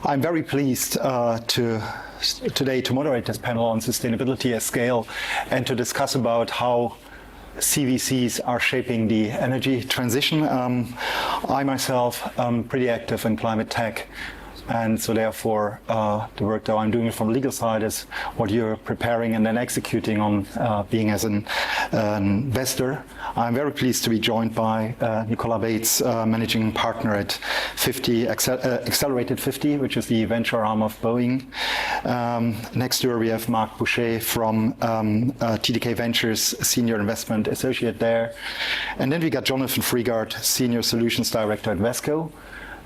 I'm very pleased today to moderate this panel on sustainability at scale and to discuss about how CVCs are shaping the energy transition. I myself am pretty active in climate tech, and so therefore the work that I'm doing from the legal side is what you're preparing and then executing on being as an investor. I'm very pleased to be joined by Nicola Bates, managing partner at 50 Accelerated 50, which is the venture arm of Boeing. Next to her we have Marc Boucher from TDK Ventures, senior investment associate there. And then we got Jonathan Freegard, senior solutions director at Vesco.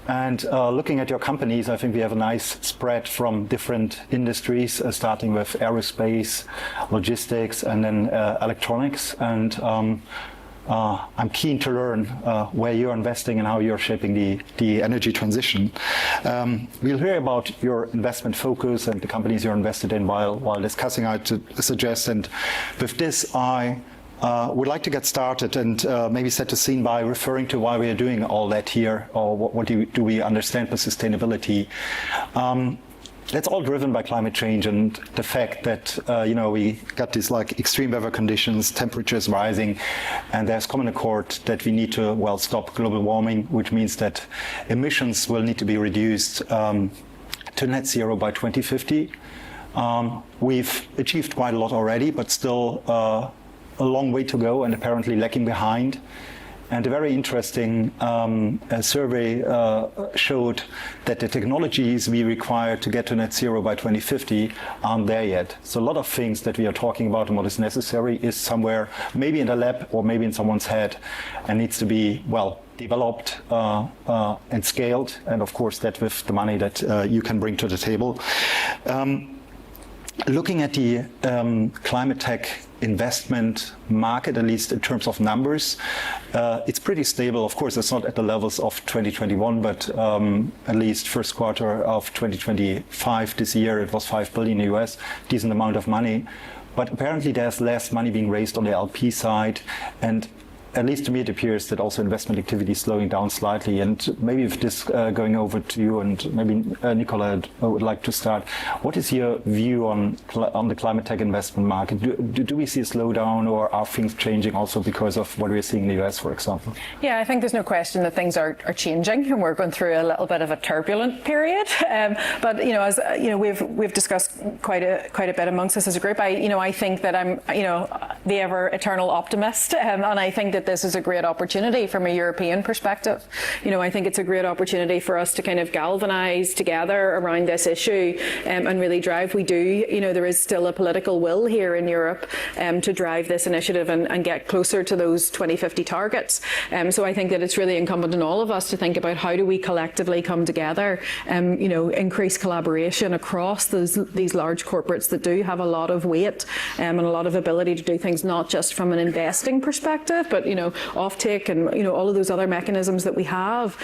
And looking at your companies, I think we have a nice spread from different industries, starting with aerospace, logistics, and then electronics. And I'm keen to learn where you're investing and how you're shaping the energy transition. We'll hear about your investment focus and the companies you're invested in while discussing. I suggest, and with this, I would like to get started and maybe set the scene by referring to why we are doing all that here, or what do we understand by sustainability. That's all driven by climate change and the fact that we got these like extreme weather conditions, temperatures rising, and there's common accord that we need to stop global warming, which means that emissions will need to be reduced to net zero by 2050. We've achieved quite a lot already, but still a long way to go and apparently lagging behind. And a very interesting survey showed that the technologies we require to get to net zero by 2050 aren't there yet. So a lot of things that we are talking about and what is necessary is somewhere, maybe in the lab or maybe in someone's head, and needs to be, developed and scaled. And of course, that with the money that you can bring to the table. Looking at the climate tech investment market, at least in terms of numbers, it's pretty stable. Of course, it's not at the levels of 2021, but at least first quarter of 2025 this year, it was $5 billion US, decent amount of money. But apparently there's less money being raised on the LP side, and at least to me, it appears that also investment activity is slowing down slightly. And maybe if this going over to you, and maybe Nicola would like to start. What is your view on the climate tech investment market? Do we see a slowdown, or are things changing also because of what we're seeing in the US, for example? Yeah, I think there's no question that things are changing, and we're going through a little bit of a turbulent period. But as we've discussed quite a bit amongst us as a group. I think that I'm the ever eternal optimist, and I think that this is a great opportunity from a European perspective. I think it's a great opportunity for us to kind of galvanise together around this issue and really drive. We do, there is still a political will here in Europe to drive this initiative and get closer to those 2050 targets. So I think that it's really incumbent on all of us to think about how do we collectively come together, increase collaboration across these large corporates that do have a lot of weight and a lot of ability to do things, not just from an investing perspective, but offtake and all of those other mechanisms that we have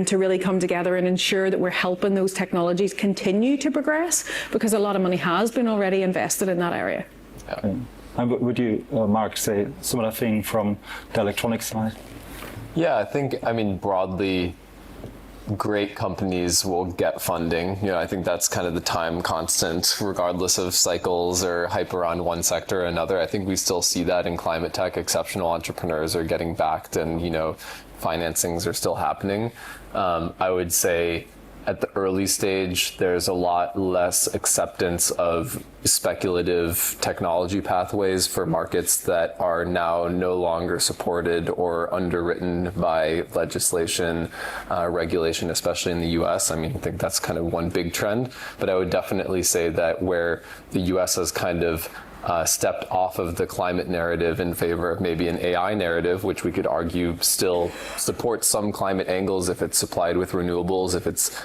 to really come together and ensure that we're helping those technologies continue to progress, because a lot of money has been already invested in that area. Yeah. And would you, Marc, say a similar thing from the electronics side? Yeah, I think, broadly, great companies will get funding. I think that's kind of the time constant, regardless of cycles or hype around one sector or another. I think we still see that in climate tech. Exceptional entrepreneurs are getting backed, and financings are still happening. I would say at the early stage, there's a lot less acceptance of speculative technology pathways for markets that are now no longer supported or underwritten by legislation, regulation, especially in the US. I think that's kind of one big trend, but I would definitely say that where the US has kind of stepped off of the climate narrative in favor of maybe an AI narrative, which we could argue still supports some climate angles if it's supplied with renewables, if it's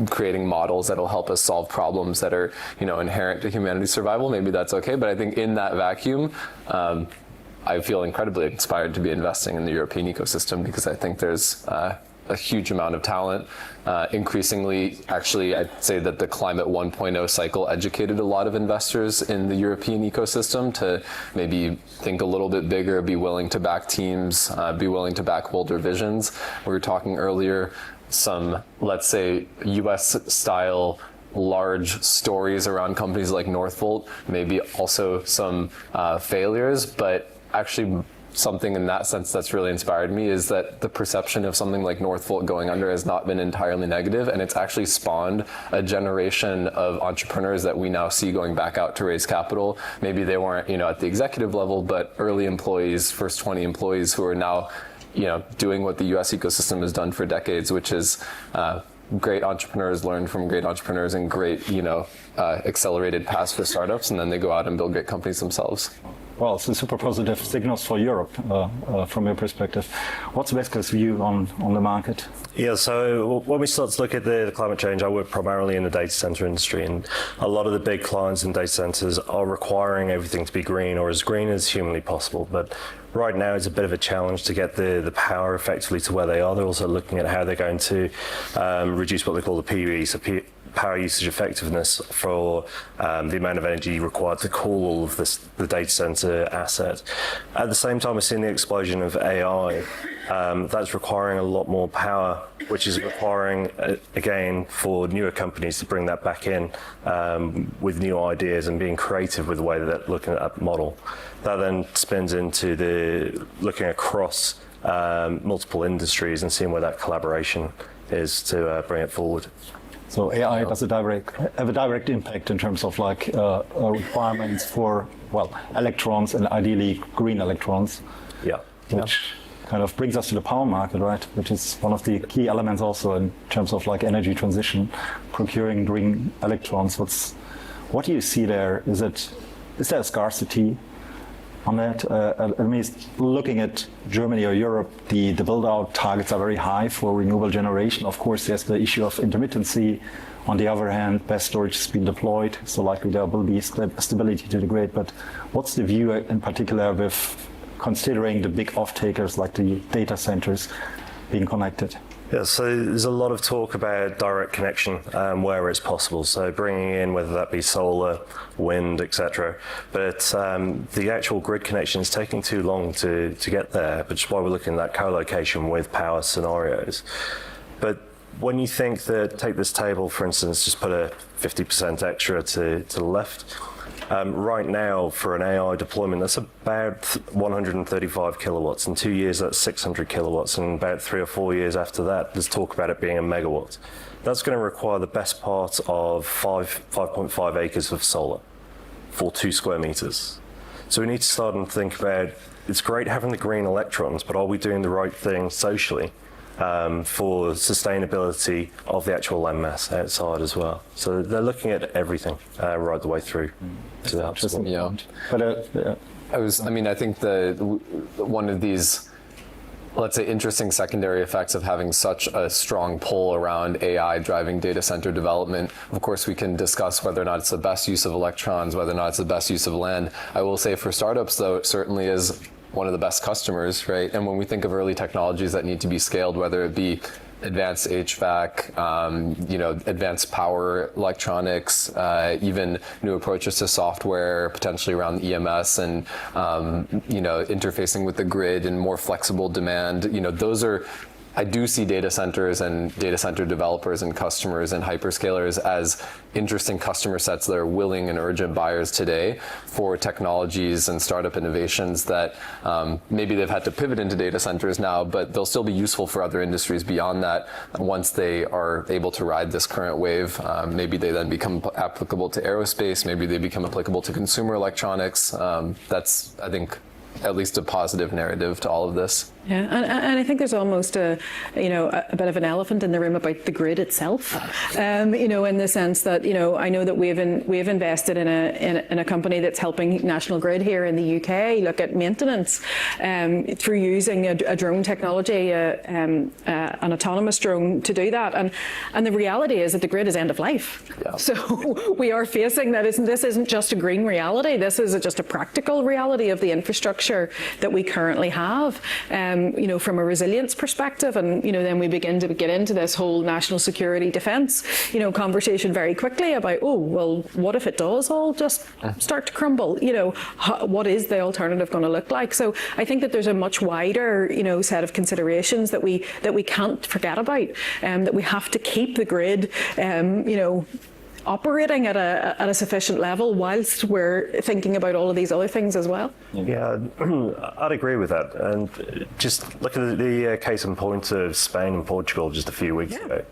creating models that'll help us solve problems that are inherent to humanity's survival. Maybe that's okay, but I think in that vacuum, I feel incredibly inspired to be investing in the European ecosystem, because I think there's a huge amount of talent. Increasingly, actually, I'd say that the Climate 1.0 cycle educated a lot of investors in the European ecosystem to maybe think a little bit bigger, be willing to back teams, be willing to back bolder visions. We were talking earlier, some, let's say, US-style large stories around companies like Northvolt, maybe also some failures, but actually something in that sense that's really inspired me is that the perception of something like Northvolt going under has not been entirely negative, and it's actually spawned a generation of entrepreneurs that we now see going back out to raise capital. Maybe they weren't, at the executive level, but early employees, first 20 employees who are now, doing what the US ecosystem has done for decades, which is great entrepreneurs learn from great entrepreneurs and great, accelerated paths for startups, and then they go out and build great companies themselves. Well, it's a super positive signals for Europe from your perspective. What's Vesca's view on the market? Yeah, so when we start to look at the climate change, I work primarily in the data center industry, and a lot of the big clients in data centers are requiring everything to be green or as green as humanly possible. But right now it's a bit of a challenge to get the power effectively to where they are. They're also looking at how they're going to reduce what they call the PUE, so power usage effectiveness for the amount of energy required to cool all of the data center asset. At the same time, we're seeing the explosion of AI. That's requiring a lot more power, which is requiring, again, for newer companies to bring that back in with new ideas and being creative with the way that they're looking at that model. That then spins into looking across multiple industries and seeing where that collaboration is to bring it forward. So AI does have a direct impact in terms of requirements for, electrons and ideally green electrons. Yeah. Which kind of brings us to the power market, right? Which is one of the key elements also in terms of energy transition, procuring green electrons. What do you see there? Is there a scarcity on that? I mean, looking at Germany or Europe, the build-out targets are very high for renewable generation. Of course, there's the issue of intermittency. On the other hand, best storage has been deployed, so likely there will be stability to the grid. But what's the view in particular with considering the big off-takers like the data centers being connected? Yeah, so there's a lot of talk about direct connection where it's possible. So bringing in, whether that be solar, wind, etc. But the actual grid connection is taking too long to get there, which is why we're looking at that co-location with power scenarios. But when you think that, take this table, for instance, just put a 50% extra to the left. Right now, for an AI deployment, that's about 135 kilowatts. In 2 years, that's 600 kilowatts. And about 3 or 4 years after that, there's talk about it being a megawatt. That's going to require the best part of 5.5 acres of solar for 2 square meters. So we need to start and think about, it's great having the green electrons, but are we doing the right thing socially? For sustainability of the actual landmass outside as well. So they're looking at everything right the way through to that. Yeah. But I think one of these, let's say, interesting secondary effects of having such a strong pull around AI driving data center development. Of course, we can discuss whether or not it's the best use of electrons, whether or not it's the best use of land. I will say for startups, though, it certainly is one of the best customers, right? And when we think of early technologies that need to be scaled, whether it be advanced HVAC, advanced power electronics, even new approaches to software, potentially around EMS and, interfacing with the grid and more flexible demand, those are, I do see data centers and data center developers and customers and hyperscalers as interesting customer sets that are willing and urgent buyers today for technologies and startup innovations that maybe they've had to pivot into data centers now, but they'll still be useful for other industries beyond that once they are able to ride this current wave. Maybe they then become applicable to aerospace, maybe they become applicable to consumer electronics. That's, I think, at least a positive narrative to all of this. Yeah, and I think there's almost a bit of an elephant in the room about the grid itself. In the sense that I know that we've invested in a company that's helping National Grid here in the UK look at maintenance through using a drone technology, an autonomous drone to do that. And the reality is that the grid is end of life. Yeah. So we are facing that. This isn't just a green reality. This is just a practical reality of the infrastructure that we currently have. from a resilience perspective. And, then we begin to get into this whole national security defence, conversation very quickly about, oh, well, what if it does all just start to crumble? What is the alternative going to look like? So I think that there's a much wider, set of considerations that we can't forget about, that we have to keep the grid, operating at a sufficient level whilst we're thinking about all of these other things as well. Yeah, I'd agree with that. And just look at the case in point of Spain and Portugal just a few weeks ago.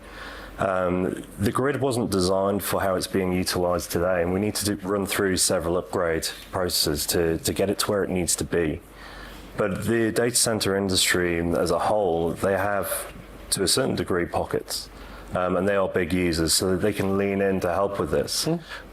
The grid wasn't designed for how it's being utilised today, and we need to run through several upgrade processes to get it to where it needs to be. But the data centre industry as a whole, they have, to a certain degree, pockets. And they are big users, so that they can lean in to help with this.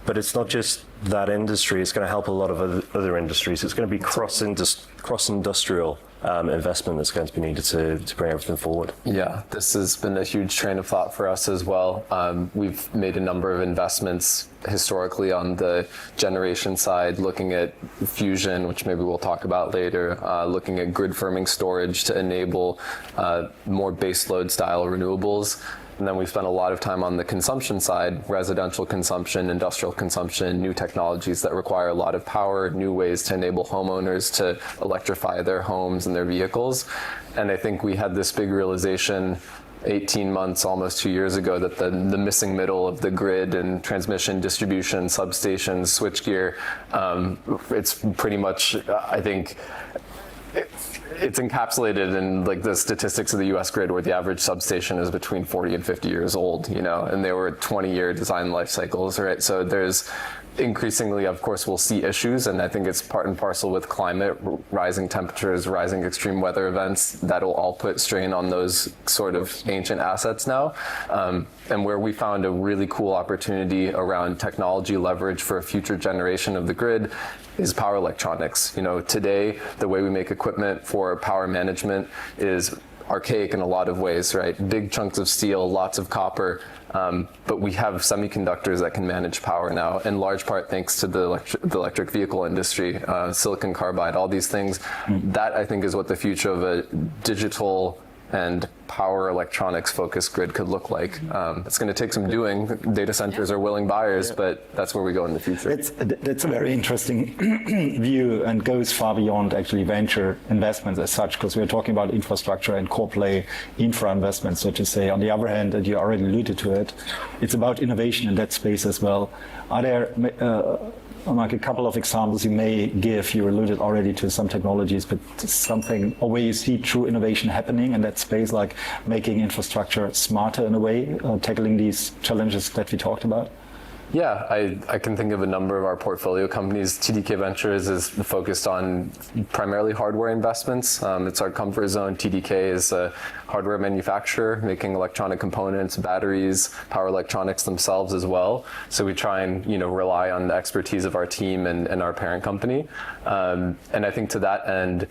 But it's not just that industry, it's going to help a lot of other industries. It's going to be cross-industrial investment that's going to be needed to bring everything forward. Yeah, this has been a huge train of thought for us as well. We've made a number of investments historically on the generation side, looking at fusion, which maybe we'll talk about later, looking at grid firming storage to enable more baseload style renewables. And then we've spent a lot of time on the consumption side, residential consumption, industrial consumption, new technologies that require a lot of power, new ways to enable homeowners to electrify their homes and their vehicles. And I think we had this big realization 18 months, almost 2 years ago, that the missing middle of the grid and transmission, distribution, substations, switchgear, it's pretty much, I think, it's encapsulated in like the statistics of the U.S. grid, where the average substation is between 40 and 50 years old, and they were 20-year design life cycles, right? So there's increasingly, of course, we'll see issues, and I think it's part and parcel with climate, rising temperatures, rising extreme weather events, that'll all put strain on those sort of ancient assets now. And where we found a really cool opportunity around technology leverage for a future generation of the grid is power electronics. Today, the way we make equipment for power management is archaic in a lot of ways, right? Big chunks of steel, lots of copper, but we have semiconductors that can manage power now, in large part thanks to the electric vehicle industry, silicon carbide, all these things. That, I think, is what the future of a digital and power electronics focused grid could look like. It's going to take some doing. Data centers are willing buyers, but that's where we go in the future. That's a very interesting view and goes far beyond actually venture investments as such, because we're talking about infrastructure and core play infra investments, so to say. On the other hand, and you already alluded to it, it's about innovation in that space as well. Are there like a couple of examples you may give? You alluded already to some technologies, but something, or where you see true innovation happening in that space, like making infrastructure smarter in a way, tackling these challenges that we talked about? Yeah, I can think of a number of our portfolio companies. TDK Ventures is focused on primarily hardware investments. It's our comfort zone. TDK is a hardware manufacturer making electronic components, batteries, power electronics themselves as well. So we try and rely on the expertise of our team and our parent company. And I think to that end,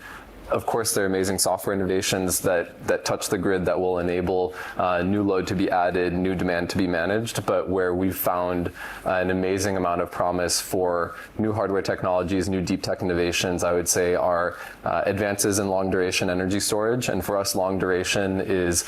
of course, there are amazing software innovations that touch the grid that will enable new load to be added, new demand to be managed, but where we've found an amazing amount of promise for new hardware technologies, new deep tech innovations, I would say, are advances in long duration energy storage. And for us, long duration is,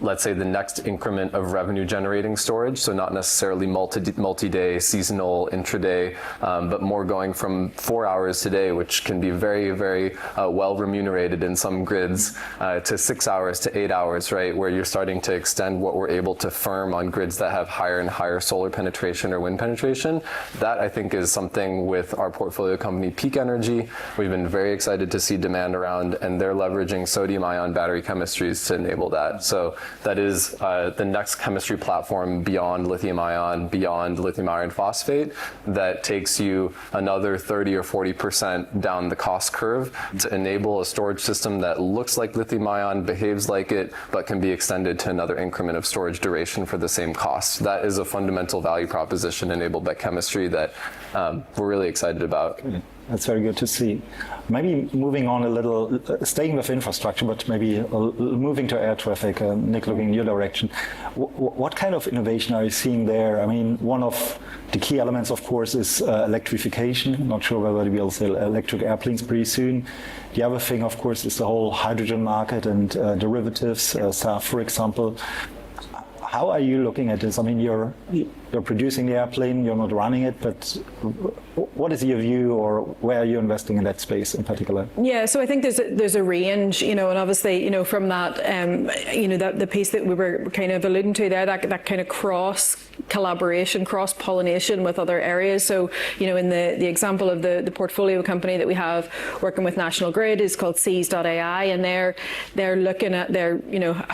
let's say, the next increment of revenue generating storage. So not necessarily multi-day, seasonal, intraday, but more going from 4 hours today, which can be very, very well remunerated in some grids, to 6 hours to 8 hours, right? Where you're starting to extend what we're able to firm on grids that have higher and higher solar penetration or wind penetration. That, I think, is something with our portfolio company, Peak Energy, we've been very excited to see demand around, and they're leveraging sodium ion battery chemistries to enable that. So that is the next chemistry platform beyond lithium ion, beyond lithium iron phosphate, that takes you another 30 or 40% down the cost curve to enable a storage system that looks like lithium ion, behaves like it, but can be extended to another increment of storage duration for the same cost. That is a fundamental value proposition enabled by chemistry that we're really excited about. That's very good to see. Maybe moving on a little, staying with infrastructure, but maybe moving to air traffic. Nick, looking in your direction, what kind of innovation are you seeing there? I mean, one of the key elements, of course, is electrification. Not sure whether we'll see electric airplanes pretty soon. The other thing, of course, is the whole hydrogen market and derivatives, SAF, for example. How are you looking at this? I mean, you're producing the airplane, you're not running it, but what is your view, or where are you investing in that space in particular? Yeah, so I think there's a range, and obviously, from that, that the piece that we were kind of alluding to there, that kind of cross collaboration, cross pollination with other areas. So, in the example of the portfolio company that we have working with National Grid is called Seas.ai, and they're looking at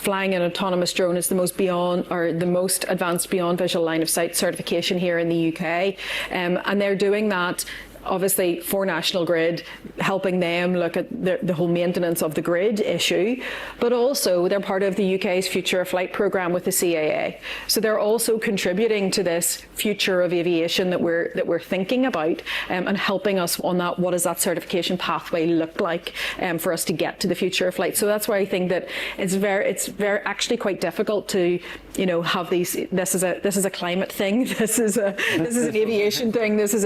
flying an autonomous drone is the most advanced beyond visual line of sight certification here in the UK, and they're doing that obviously for National Grid, helping them look at the whole maintenance of the grid issue, but also they're part of the UK's Future of Flight programme with the CAA. So they're also contributing to this future of aviation that we're thinking about, and helping us on that. What does that certification pathway look like for us to get to the future of flight? So that's why I think that it's very actually quite difficult to have these. This is a climate thing. This is an aviation thing. This is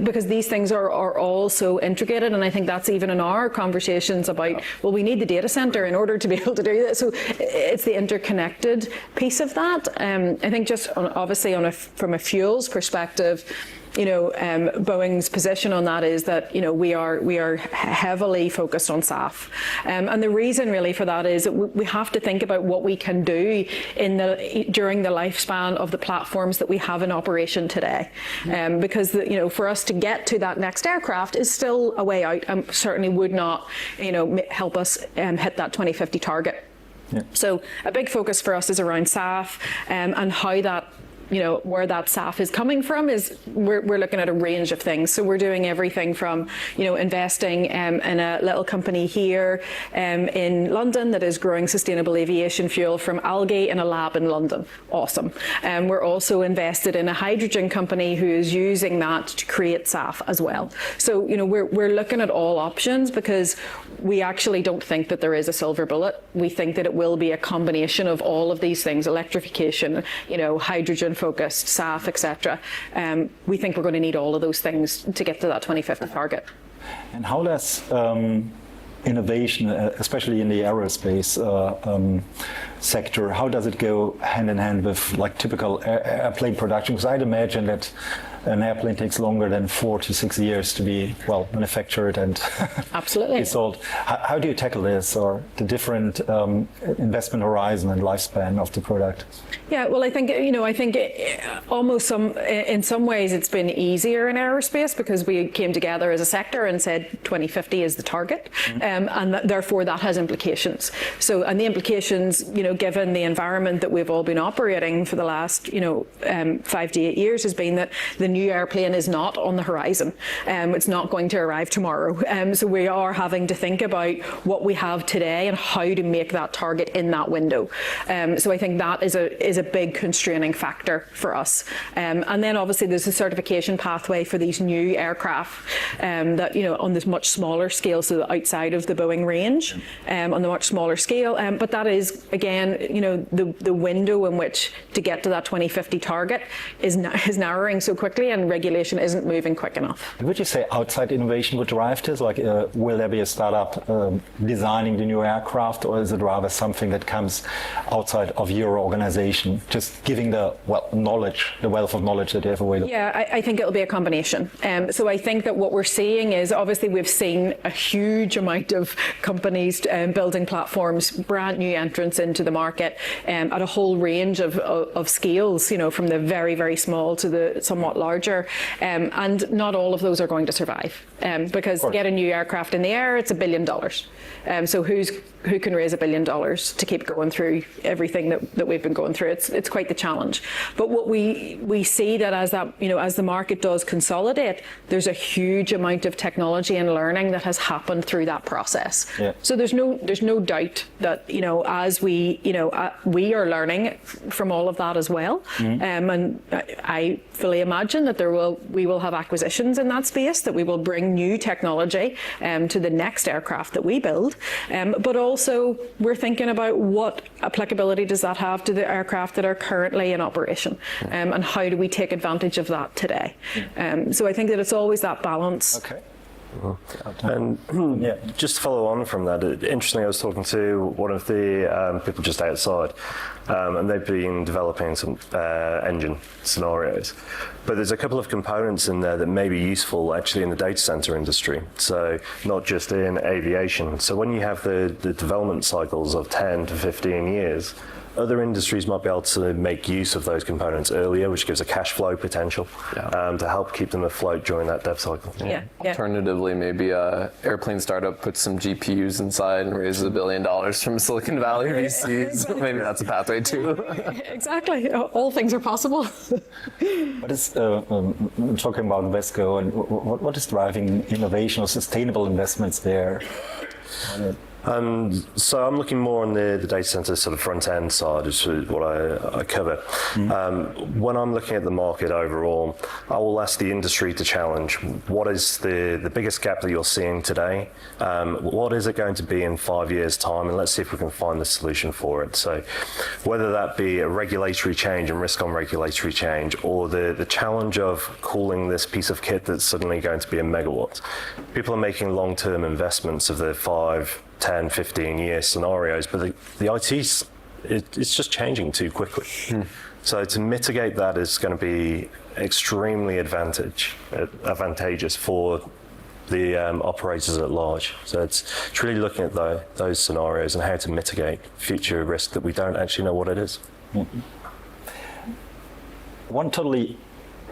because these things are all so integrated, and I think that's even in our conversations about, well, we need the data center in order to be able to do that. So it's the interconnected piece of that. I think just obviously from a fuels perspective, Boeing's position on that is that we are heavily focused on SAF, and the reason really for that is that we have to think about what we can do during the lifespan of the platforms that we have in operation today, because for us to get to that next aircraft is still a way out, and certainly would not help us hit that 2050 target. Yeah. So a big focus for us is around SAF, and how that. Where that SAF is coming from is we're looking at a range of things. So we're doing everything from, investing in a little company here in London that is growing sustainable aviation fuel from algae in a lab in London. Awesome. We're also invested in a hydrogen company who is using that to create SAF as well. So, we're looking at all options because we actually don't think that there is a silver bullet. We think that it will be a combination of all of these things: electrification, hydrogen focused, SAF, etc. We think we're going to need all of those things to get to that 2050 target. And how does innovation, especially in the aerospace sector, how does it go hand in hand with typical airplane production? Because I'd imagine that an airplane takes longer than 4 to 6 years to be manufactured and absolutely be sold. How do you tackle this, or the different investment horizon and lifespan of the product? Yeah, well, I think almost in some ways it's been easier in aerospace because we came together as a sector and said 2050 is the target, and therefore that has implications. So, and the implications, given the environment that we've all been operating for the last 5 to 8 years, has been that the new airplane is not on the horizon. It's not going to arrive tomorrow. So we are having to think about what we have today and how to make that target in that window. So I think that is a big constraining factor for us. And then obviously there's a certification pathway for these new aircraft that on this much smaller scale, so outside of the Boeing range, on the much smaller scale. But that is again, the window in which to get to that 2050 target is narrowing so quickly, and regulation isn't moving quick enough. Would you say outside innovation would drive this? Will there be a startup designing the new aircraft, or is it rather something that comes outside of your organization, just giving the knowledge, the wealth of knowledge that you have available? Yeah, I think it'll be a combination. So I think that what we're seeing is, obviously we've seen a huge amount of companies building platforms, brand new entrants into the market at a whole range of scales, from the very, very small to the somewhat larger, and not all of those are going to survive, because to get a new aircraft in the air, it's $1 billion. So who can raise $1 billion to keep going through everything that we've been going through? It's quite the challenge. But what we see that as the market does consolidate, there's a huge amount of technology and learning that has happened through that process. Yeah. So there's no doubt that as we are learning from all of that as well. Mm-hmm. And I fully imagine imagine that we will have acquisitions in that space, that we will bring new technology to the next aircraft that we build. But also we're thinking about what applicability does that have to the aircraft that are currently in operation, and how do we take advantage of that today. So I think that it's always that balance. Okay. And just to follow on from that, interestingly, I was talking to one of the people just outside, and they've been developing some engine scenarios. But there's a couple of components in there that may be useful actually in the data center industry, so not just in aviation. So when you have the development cycles of 10 to 15 years, other industries might be able to make use of those components earlier, which gives a cash flow potential to help keep them afloat during that dev cycle. Alternatively, maybe a airplane startup puts some GPUs inside and raises $1 billion from Silicon Valley VCs. Maybe that's a pathway too. Exactly. All things are possible. What is talking about Vesco, and what is driving innovation or sustainable investments there? So I'm looking more on the data center sort of front end side, is what I cover. When I'm looking at the market overall, I will ask the industry to challenge what is the biggest gap that you're seeing today, what is it going to be in 5 years' time, and let's see if we can find the solution for it. So whether that be a regulatory change and risk on regulatory change, or the challenge of cooling this piece of kit that's suddenly going to be a megawatt. People are making long-term investments of the 5, 10, 15-year scenarios, but the IT, it's just changing too quickly. So to mitigate that is going to be extremely advantageous for the operators at large. So it's really looking at those scenarios and how to mitigate future risk that we don't actually know what it is. One totally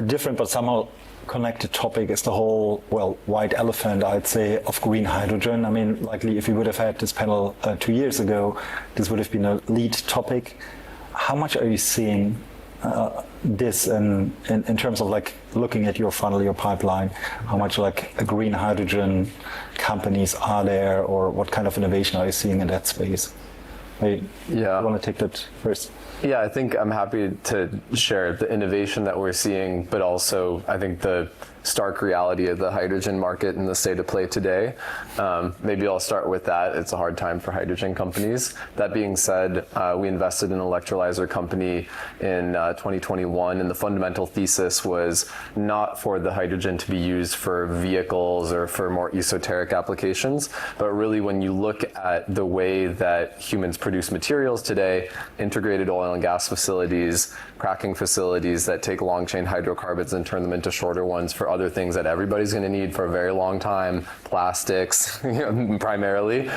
different but somehow connected topic is the whole, white elephant, I'd say, of green hydrogen. I mean, likely if we would have had this panel 2 years ago, this would have been a lead topic. How much are you seeing this in terms of like looking at your funnel, your pipeline? How much like a green hydrogen companies are there, or what kind of innovation are you seeing in that space? I want to take that first. Yeah, I think I'm happy to share the innovation that we're seeing, but also I think the stark reality of the hydrogen market and the state of play today. Maybe I'll start with that. It's a hard time for hydrogen companies. That being said, we invested in an electrolyzer company in 2021, and the fundamental thesis was not for the hydrogen to be used for vehicles or for more esoteric applications, but really when you look at the way that humans produce materials today, integrated oil and gas facilities, cracking facilities that take long chain hydrocarbons and turn them into shorter ones for other things that everybody's going to need for a very long time, plastics primarily.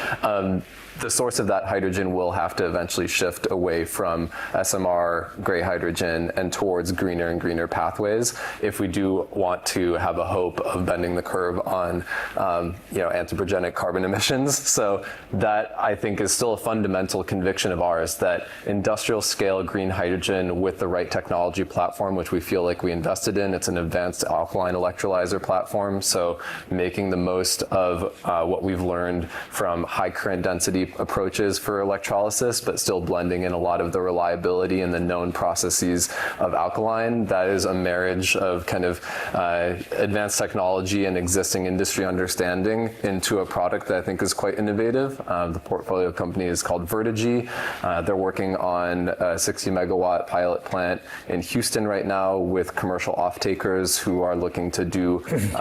The source of that hydrogen will have to eventually shift away from SMR, gray hydrogen, and towards greener and greener pathways if we do want to have a hope of bending the curve on anthropogenic carbon emissions. So that, I think, is still a fundamental conviction of ours, that industrial scale green hydrogen with the right technology platform, which we feel like we invested in, it's an advanced alkaline electrolyzer platform. So making the most of what we've learned from high current density approaches for electrolysis, but still blending in a lot of the reliability and the known processes of alkaline. That is a marriage of kind of advanced technology and existing industry understanding into a product that I think is quite innovative. The portfolio company is called vide. They're working on a 60 megawatt pilot plant in Houston right now with commercial off-takers who are looking to do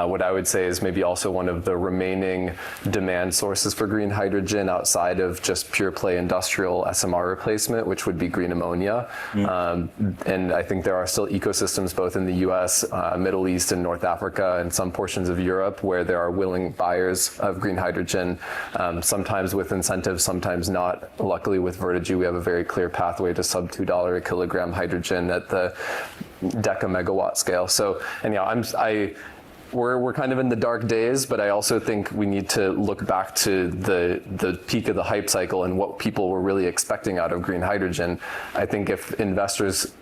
what I would say is maybe also one of the remaining demand sources for green hydrogen outside of just pure play industrial SMR replacement, which would be green ammonia. And I think there are still ecosystems both in the US, Middle East, and North Africa, and some portions of Europe where there are willing buyers of green hydrogen, sometimes with incentives, sometimes not. Luckily with vide, we have a very clear pathway to sub $2 a kilogram hydrogen at the deca-megawatt scale. So, and we're kind of in the dark days, but I also think we need to look back to the peak of the hype cycle and what people were really expecting out of green hydrogen. I think if investors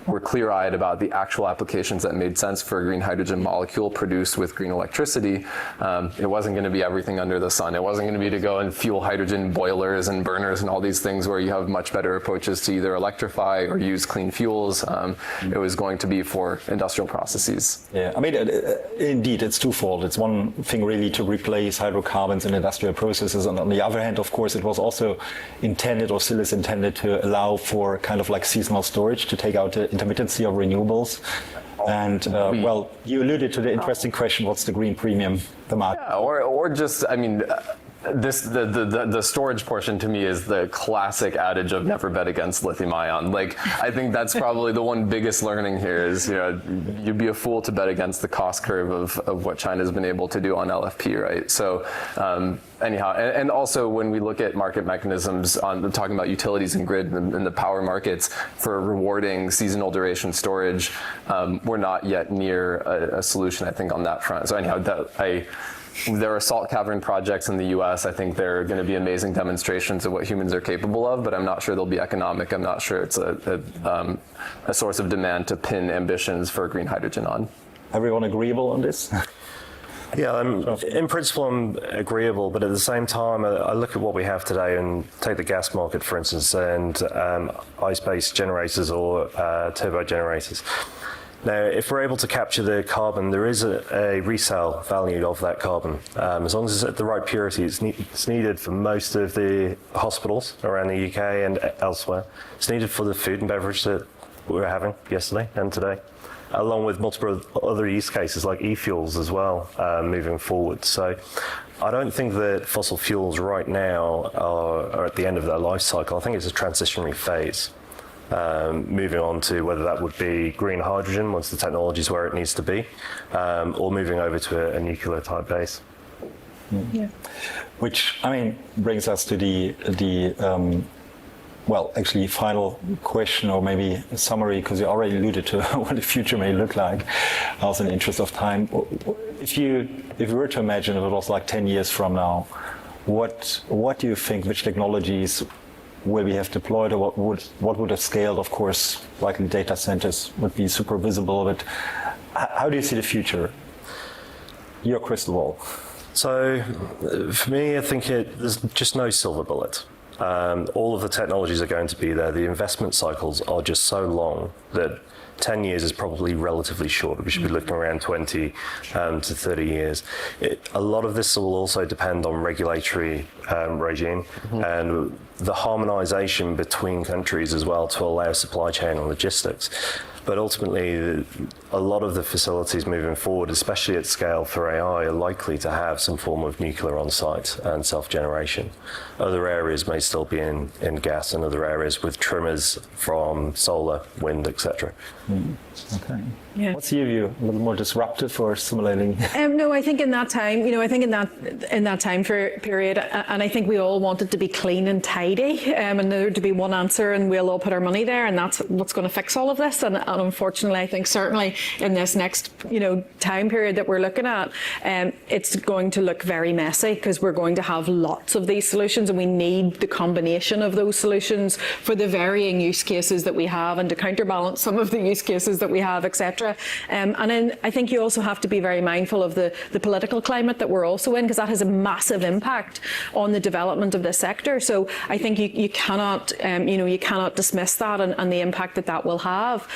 were clear-eyed about the actual applications that made sense for a green hydrogen molecule produced with green electricity. It wasn't going to be everything under the sun. It wasn't going to be to go and fuel hydrogen boilers and burners and all these things where you have much better approaches to either electrify or use clean fuels. It was going to be for industrial processes. Yeah, I mean, indeed, it's twofold. It's one thing really to replace hydrocarbons in industrial processes, and on the other hand, of course, it was also intended, or still is intended, to allow for kind of like seasonal storage, to take out the intermittency of renewables. And well, you alluded to the interesting question: what's the green premium, the market? Yeah, or just, I mean, the storage portion to me is the classic adage of never bet against lithium ion. Like, I think that's probably the one biggest learning here is, you know, you'd be a fool to bet against the cost curve of what China's been able to do on LFP, right? So anyhow, and also when we look at market mechanisms on talking about utilities and grid and the power markets for rewarding seasonal duration storage, we're not yet near a solution, I think, on that front. So anyhow, there are salt cavern projects in the US. I think they're going to be amazing demonstrations of what humans are capable of, but I'm not sure they'll be economic. I'm not sure it's a source of demand to pin ambitions for green hydrogen on. Everyone agreeable on this? Yeah, in principle, I'm agreeable, but at the same time, I look at what we have today and take the gas market, for instance, and ice-based generators or turbo generators. Now, if we're able to capture the carbon, there is a resale value of that carbon. As long as it's at the right purity, it's needed for most of the hospitals around the UK and elsewhere. It's needed for the food and beverage that we were having yesterday and today, along with multiple other use cases like e-fuels as well, moving forward. So I don't think that fossil fuels right now are at the end of their life cycle. I think it's a transitionary phase. Moving on to whether that would be green hydrogen once the technology is where it needs to be, or moving over to a nuclear type base. Yeah. Which, I mean, brings us to the well, actually, final question, or maybe a summary, because you already alluded to what the future may look like. Also, in the interest of time, if you were to imagine if it was like 10 years from now, what do you think? Which technologies will we have deployed, or what would have scaled? Of course, likely data centers would be super visible, but how do you see the future? Your crystal ball. So for me, I think there's just no silver bullet. All of the technologies are going to be there. The investment cycles are just so long that 10 years is probably relatively short. We should be looking around 20 to 30 years. A lot of this will also depend on regulatory regime and the harmonization between countries as well to allow supply chain and logistics. But ultimately, a lot of the facilities moving forward, especially at scale for AI, are likely to have some form of nuclear on site and self-generation. Other areas may still be in gas, and other areas with trimmers from solar, wind, etc. Okay. Yeah. What's your view? A little more disruptive or stimulating? No, I think in that time, I think in that time period, and I think we all want it to be clean and tidy, and there to be one answer, and we'll all put our money there, and that's what's going to fix all of this. And unfortunately, I think certainly in this next, time period that we're looking at, it's going to look very messy because we're going to have lots of these solutions, and we need the combination of those solutions for the varying use cases that we have, and to counterbalance some of the use cases that we have, etc. And then I think you also have to be very mindful of the political climate that we're also in, because that has a massive impact on the development of this sector. So I think you cannot, you cannot dismiss that and the impact that will have,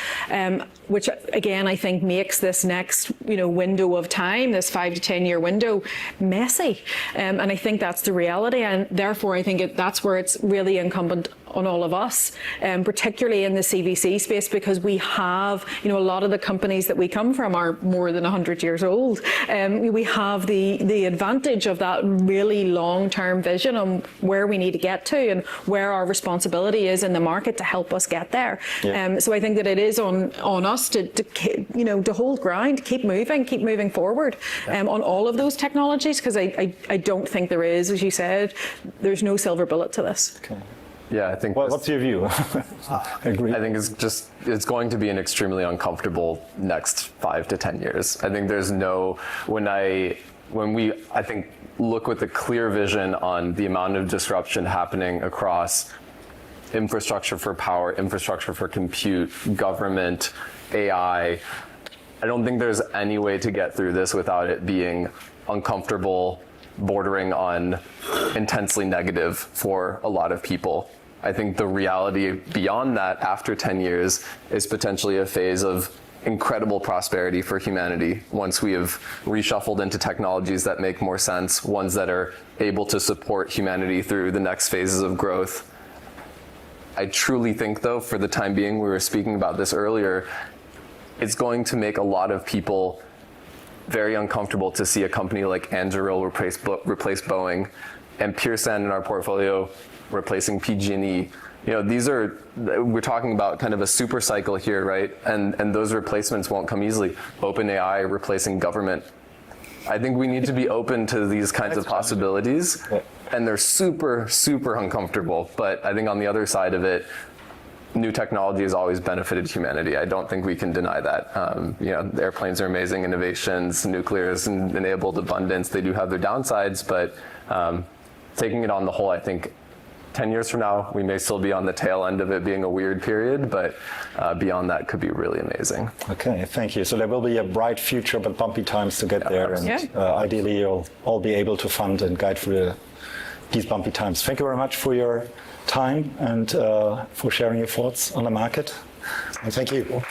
which again, I think makes this next, window of time, this 5 to 10 year window, messy. And I think that's the reality. And therefore, I think that's where it's really incumbent on all of us, particularly in the CVC space, because we have, a lot of the companies that we come from are more than 100 years old. We have the advantage of that really long-term vision on where we need to get to and where our responsibility is in the market to help us get there. Yeah. So I think that it is on us to hold ground, keep moving forward on all of those technologies, because I don't think there is, as you said, there's no silver bullet to this. Okay. Yeah, I think. Well, what's your view? I agree. I think it's going to be an extremely uncomfortable next 5 to 10 years. I think there's when we look with a clear vision on the amount of disruption happening across infrastructure for power, infrastructure for compute, government, AI. I don't think there's any way to get through this without it being uncomfortable, bordering on intensely negative for a lot of people. I think the reality beyond that, after 10 years, is potentially a phase of incredible prosperity for humanity once we have reshuffled into technologies that make more sense, ones that are able to support humanity through the next phases of growth. I truly think, though, for the time being, we were speaking about this earlier, it's going to make a lot of people very uncomfortable to see a company like Anduril replace Boeing, and Pure Sand in our portfolio replacing PG&E. You know, we're talking about kind of a super cycle here, right? And those replacements won't come easily. OpenAI replacing government. I think we need to be open to these kinds of possibilities, and they're super, super uncomfortable. But I think on the other side of it, new technology has always benefited humanity. I don't think we can deny that. You know, airplanes are amazing innovations, nuclear has enabled abundance. They do have their downsides, but taking it on the whole, I think 10 years from now, we may still be on the tail end of it being a weird period, but beyond that could be really amazing. Okay, thank you. So there will be a bright future, but bumpy times to get there. And ideally, you'll all be able to fund and guide through these bumpy times. Thank you very much for your time and for sharing your thoughts on the market. And thank you.